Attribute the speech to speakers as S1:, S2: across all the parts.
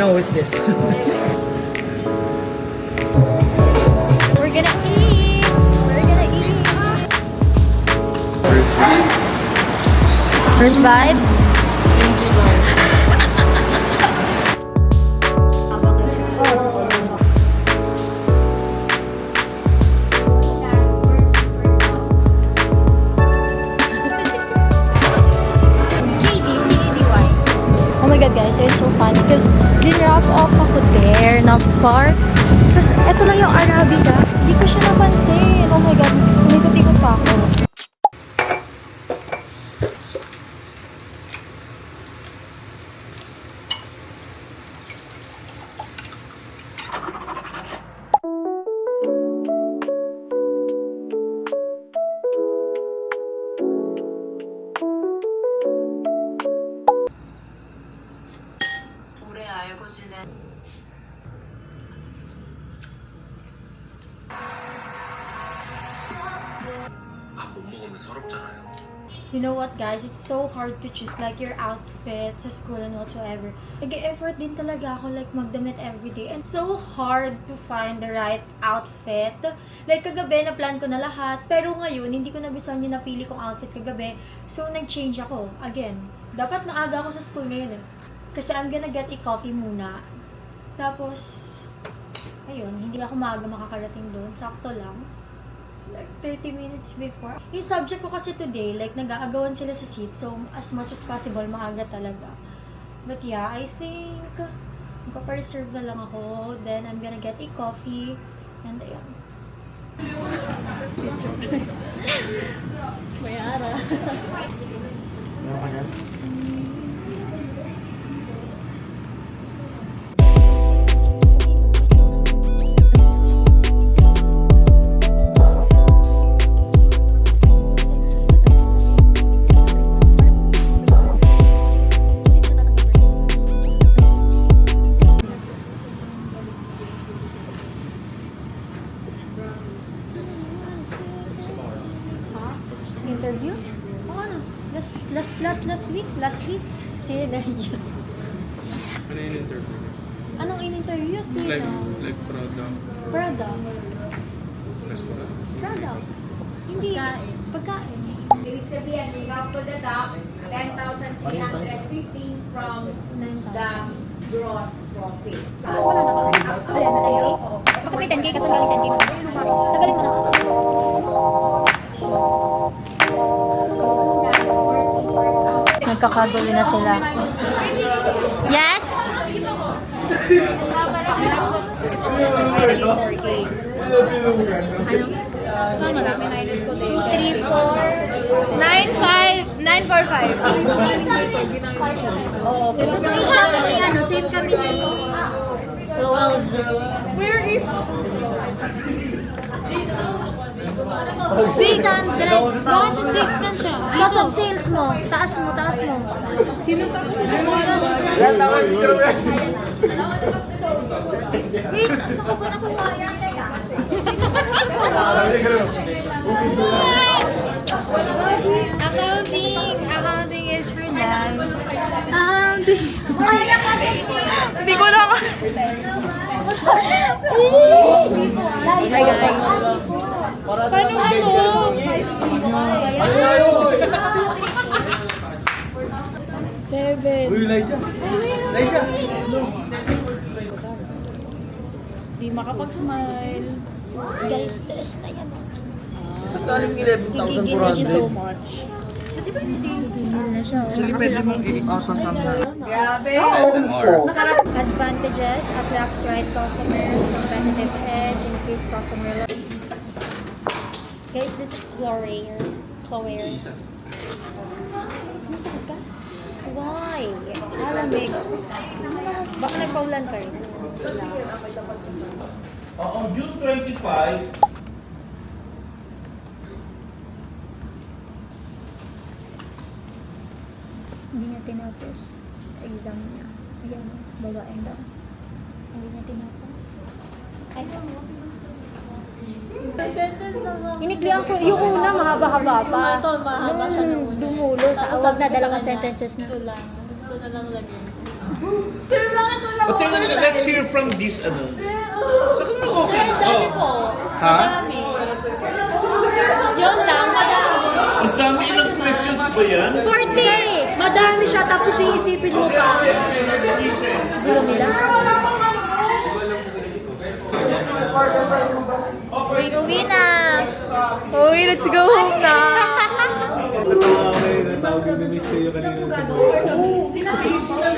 S1: know who's this.
S2: We're gonna eat! We're gonna eat! First bite? Oh my god guys, it's so fun because dinrap off ako there na park. Tapos eto lang yung Arabica. Hindi ko siya napansin. Oh my god, umikot-ikot pa ako.
S3: 오래 알고 지낸
S4: 밥 못 먹으면 서럽잖아요.
S2: You know what guys, it's so hard to choose like your outfit sa school and whatsoever. Nag-effort din talaga ako like magdamit everyday and so hard to find the right outfit. Like kagabi na plan ko na lahat pero ngayon hindi ko nagustuhan yung napili kong outfit kagabi. So nag-change ako again. Dapat maaga ako sa school ngayon eh. Kasi I'm gonna get a coffee muna. Tapos ayun, hindi ako maaga makakarating doon. Sakto lang. Like 30 minutes before. Yung subject ko kasi today, like nag-aagawan sila sa seat. So, as much as possible, maaga talaga. But yeah, I think magpa-preserve na lang ako. Then, I'm gonna get a coffee. And ayun. Mayara.
S1: Meron ka dyan?
S2: Interview? Oo ano? Last week? Sino na yun?
S4: Ano yung interview?
S2: Anong in-interview? Sino?
S4: Like product,
S2: Prada.
S4: restaurant.
S2: Prada. Hindi. Pagkain.
S5: Ibig sabihin, we have to deduct 10,315 from the gross profit.
S2: Wala na pala. Ayan, nasa Kapag may 10K, kasi galing 10K mo. Tagalin mo na. Nagkakagulo na sila. Yes! Marami na inis ko. 2, 3, 4, 9, 5, 945. Same kami ni Wells. Where is 300. Bakit siya 6 siya? Because of sales mo. Taas mo. Sino tapos sa wait, saan ko ba nakuha? Accounting is for them. Accounting. Hindi ko na. Hi guys. Paano ako? 7.
S1: Uy, Elijah! Elijah!
S2: Di makapag-smile. Guys, stress na yan.
S1: Saan galing
S2: Thank you so
S1: 11,400?
S2: much. Tingin na siya.
S1: Actually, pwede mong i-auto-sum na.
S5: Grabe!
S2: Advantages, attracts right customers, competitive edge, increased customer loyalty. Guys, this is Chloe. Masakit ka? Why? Alamig. Baka nagpaulan pa rin.
S6: Oo, June 25,
S2: Hindi niya tinapos exam niya. Ayan, babae daw. Hindi niya tinapos. Ay, iniklihan ko, yung una mahaba-haba pa. Ito, mahaba siya nung dumulo. Sa awag na dalawang sentences na.
S5: ito na lang lagi.
S2: Pero bakit wala
S6: O, tingnan nila, let's hear from this, ano. Sa kanya okay. Oh. Ha?
S5: Marami. Yun lang, madami.
S6: Ang dami, ilang questions ba yan?
S5: 40! Madami siya, tapos iisipin mo pa.
S2: Gulo nila. Uwi na! Uwi, let's go home na!
S1: Natawa ako eh. Natawag yung miss ko yung kanina sa buhay.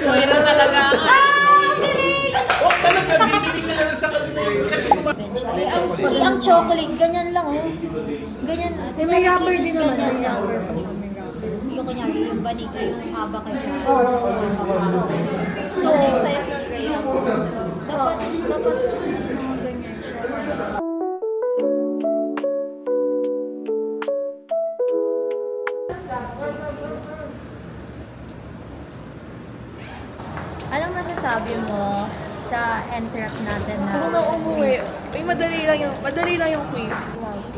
S2: Mayroon talaga.
S6: Oh, talaga, bibili ka na sa kanila. Kasi
S2: Actually, ang chocolate, ganyan lang oh. Ganyan.
S5: May wrapper din naman.
S2: Ganyan
S5: May
S2: lang.
S5: wrapper pa siya, may wrapper.
S2: Hindi ko kunyari yung banig na yung haba kanya. So, dapat ganyan siya. Anong masasabi mo sa entrap natin na?
S3: Gusto ko na umuwi. Uy, madali lang yung quiz.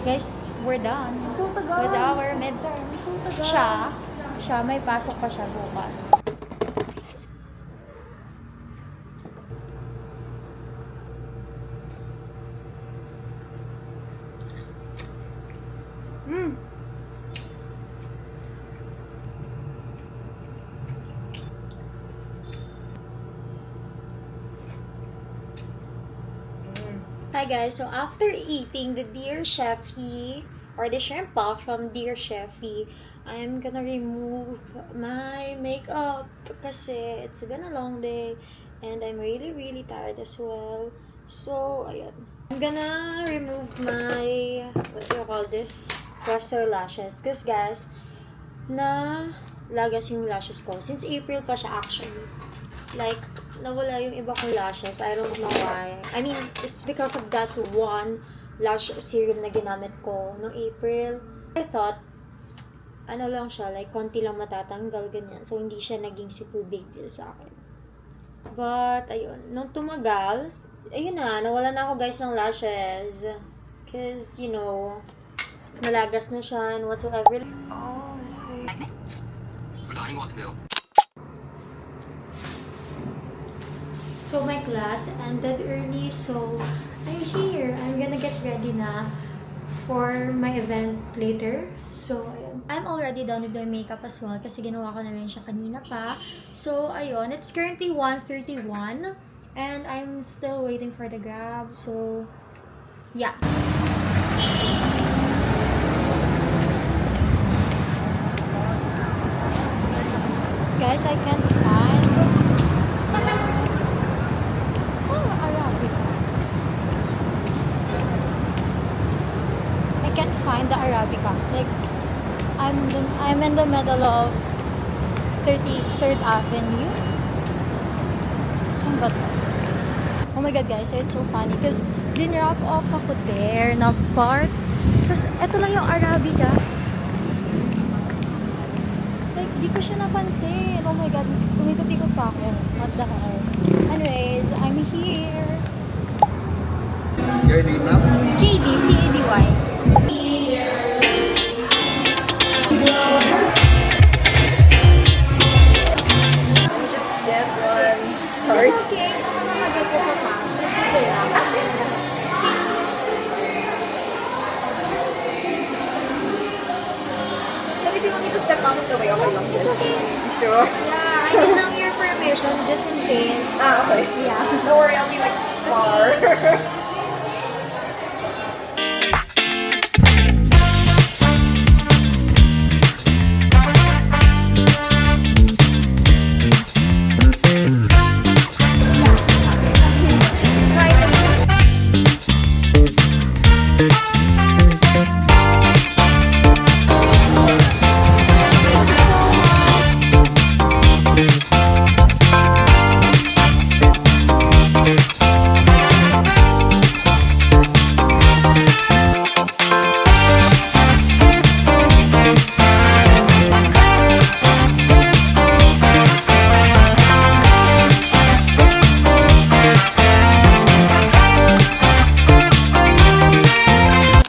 S2: Guys, we're done.
S3: So tagal.
S2: With our midterms.
S3: So tagal.
S2: Siya, may pasok pa siya bukas. Hi guys, so after eating the Dear Chefy or the shrimp puff from Dear Chefy, I'm gonna remove my makeup kasi it's been a long day and I'm really tired as well. So, ayun. I'm gonna remove my, what do you call this? Cluster lashes. Because guys, lagas yung lashes ko. Since April pa siya actually. Like, nawala yung iba kong lashes. I don't know why. I mean, it's because of that one lash serum na ginamit ko noong April. I thought, ano lang siya, like, konti lang matatanggal, ganyan. So, hindi siya naging super big deal sa akin. But, ayun. Nung tumagal, ayun na, nawala na ako guys ng lashes. Cause, you know, malagas na siya and whatsoever. Oh,
S4: 둘 다 아닌 것 같은데요?
S2: So my class ended early, so I'm here. I'm gonna get ready na for my event later. So, ayun. I'm already done with my makeup as well kasi ginawa ko na rin siya kanina pa. So, ayun. It's currently 1:31 and I'm still waiting for the Grab. So, yeah. Guys, I can't find Arabica. I can't find the Arabica. Like, I'm in the middle of 33rd Avenue. Saan ba to? Oh my god guys, it's so funny because din-wrap off ako there na part. Tapos, eto lang yung Arabica. Like, di ko siya napansin. Oh my god, umikot-ikot pa ako. What the hell? Anyways, I'm here.
S1: Your name now?
S2: KD, C-A-D-Y.
S3: Just get one. Sorry.
S2: It's okay. Mag-get ka sa pan. It's okay lang.
S3: But if you want me to step out of the way, okay lang.
S2: It's okay.
S3: Sure?
S2: Yeah, I need lang your permission just in case.
S3: Okay.
S2: Yeah.
S3: Don't worry, I'll be like far.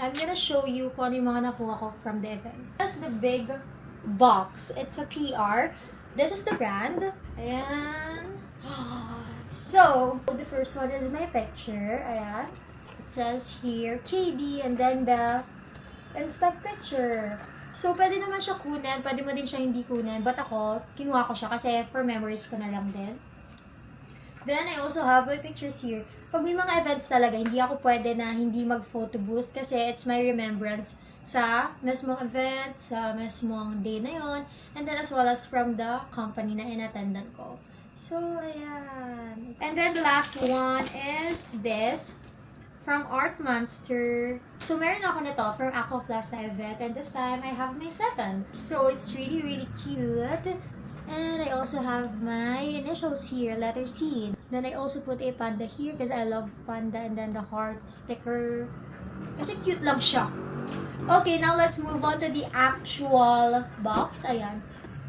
S2: I'm gonna show you kung ano yung mga nakuha ko from the event. That's the big box. It's a PR. This is the brand. Ayan. So, the first one is my picture. Ayan. It says here, KD, and then the Insta picture. So, pwede naman siya kunin. Pwede mo din siya hindi kunin. But ako, kinuha ko siya kasi for memories ko na lang din. Then, I also have my pictures here. Pag may mga events talaga, hindi ako pwede na hindi mag-photo booth kasi it's my remembrance sa mesmong event, sa mesmong day na yon, and then as well as from the company na inattendan ko. So, ayan. And then, the last one is this. From Art Monster. So, meron ako nito from Aquaflash na event. And this time, I have my second. So, it's really, really cute. And I also have my initials here, letter C. Then, I also put a panda here because I love panda. And then, the heart sticker. Kasi cute lang siya. Okay, now let's move on to the actual box. Ayan.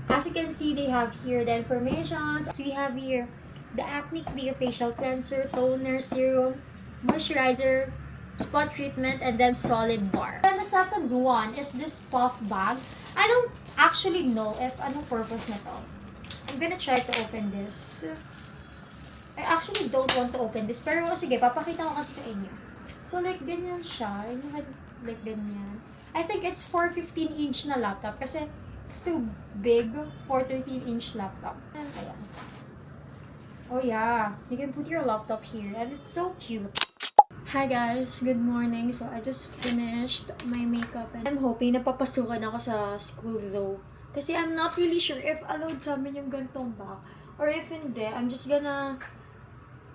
S2: As you can see, they have here the information. So, we have here the Acne Clear Facial Cleanser, Toner, Serum, moisturizer, spot treatment, and then solid bar. And the second one is this puff bag. I don't actually know if anong purpose na to. I'm gonna try to open this. I actually don't want to open this. Pero sige, papakita ko kasi sa inyo. So like, ganyan siya. Like, ganyan. I think it's for 15-inch na laptop kasi it's too big for 13-inch laptop. And ayan. Oh yeah, you can put your laptop here and it's so cute. Hi guys, good morning. So I just finished my makeup and I'm hoping na papasukan ako sa school though. Kasi I'm not really sure if allowed sa amin yung gantong bag or if hindi, I'm just gonna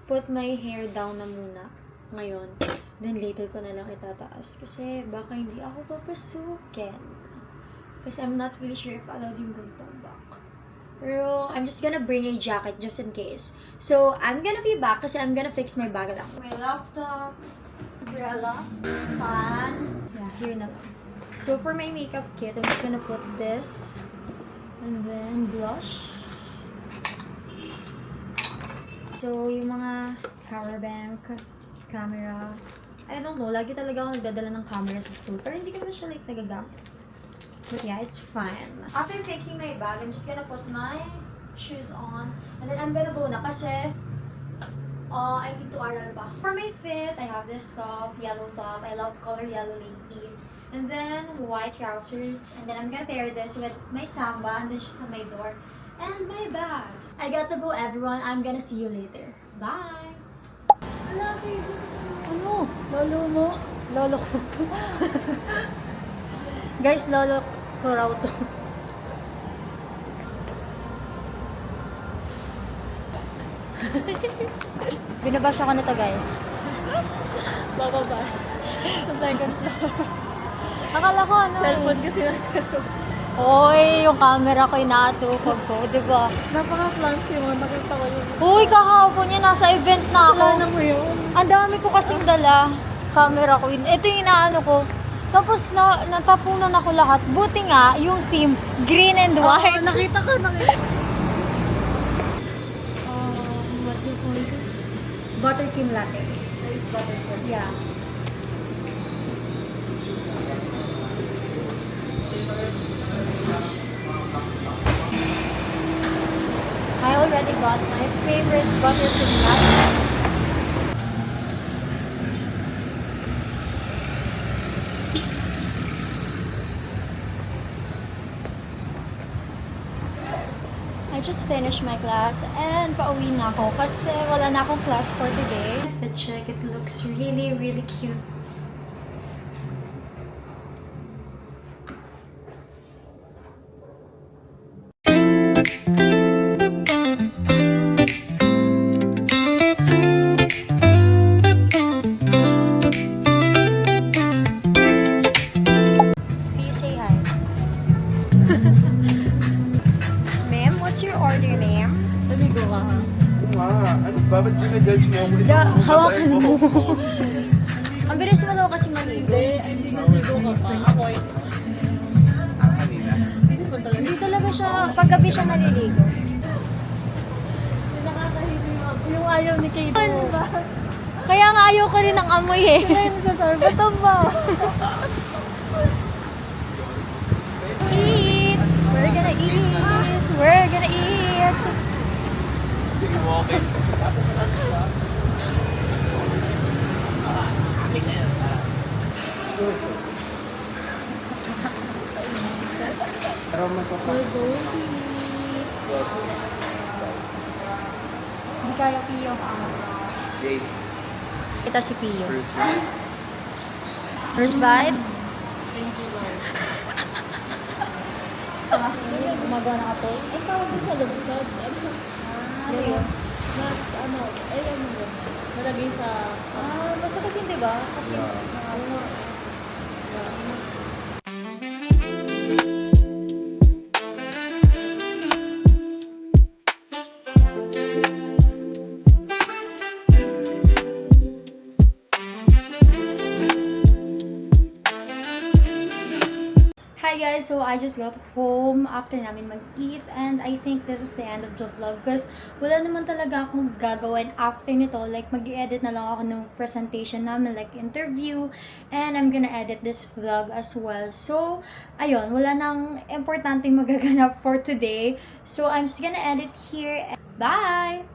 S2: put my hair down na muna ngayon. Then later ko na lang itataas kasi baka hindi ako papasukin. Kasi I'm not really sure if allowed yung gantong bag. Pero, I'm just gonna bring a jacket just in case. So, I'm gonna be back kasi I'm gonna fix my bag lang. My laptop, umbrella, fan. Yeah, here na lang. So, for my makeup kit, I'm just gonna put this. And then, blush. So, yung mga power bank, camera. I don't know, lagi talaga ako nagdadala ng camera sa school. Pero hindi ko na siya like nagagamit. But yeah, it's fine. After fixing my bag, I'm just gonna put my shoes on. And then I'm gonna go na kasi I need to aral pa. For my fit, I have this top, yellow top. I love color yellow lately. And then white trousers. And then I'm gonna pair this with my samba and then just on my door. And my bags. I got to go everyone. I'm gonna see you later. Bye!
S3: Ano? Lolo mo?
S2: Lolo ko. Guys, lolo ko raw to. Binabash ako nito, guys.
S3: Bababa. Sa second floor.
S2: Akala ko ano
S3: Cellphone kasi na cellphone.
S2: Oy, yung camera ko inaatupag ko, di ba?
S3: Napaka-clumsy mo. Nakita ko yun.
S2: Uy, kahapon yan, nasa event na ako.
S3: Wala mo yun.
S2: Ang dami ko kasing dala. Camera ko. Ito yung inaano ko. Tapos natapunan ako lahat. Buti nga, yung theme, green and white.
S3: Nakita ko.
S2: What do you call this? Butter cream latte.
S3: Nice butter cream.
S2: Yeah. I already got my favorite butter cream latte. I just finished my class and pauwi na ako kasi wala na akong class for today. Fit check, it looks really, really cute. Please say hi. Ma'am, what's your order, ma'am?
S3: Naligo ka ha?
S6: Ano ba? Ba't ginajudge mo ako?
S2: Hawakan mo. Ang bilis mo daw kasi maligo.
S3: Hindi naligo ka pa. Ako ay...
S2: Hindi talaga siya, paggabi siya naliligo.
S3: Nakakahilig yung ayaw ni Kate.
S2: Kaya nga ayaw ko rin ng amoy eh.
S3: Ayun sa sorbeto ba?
S2: Eat! We're gonna eat! We're gonna eat! Bulgogi. Hindi kaya Pio.
S6: Jade.
S2: Ito si Pio. First bite. Gumagana ka to?
S5: Ay, tawag din sa lubsod. Ano yun? Mas, nalagay sa...
S2: Masakit hindi ba? Kasi, Hi guys! So, I just got home after namin mag-eat and I think this is the end of the vlog because wala naman talaga akong gagawin after nito. Like, mag-i-edit na lang ako ng presentation namin, like interview, and I'm gonna edit this vlog as well. So, ayun, wala nang importanteng magaganap for today. So, I'm just gonna edit here. Bye!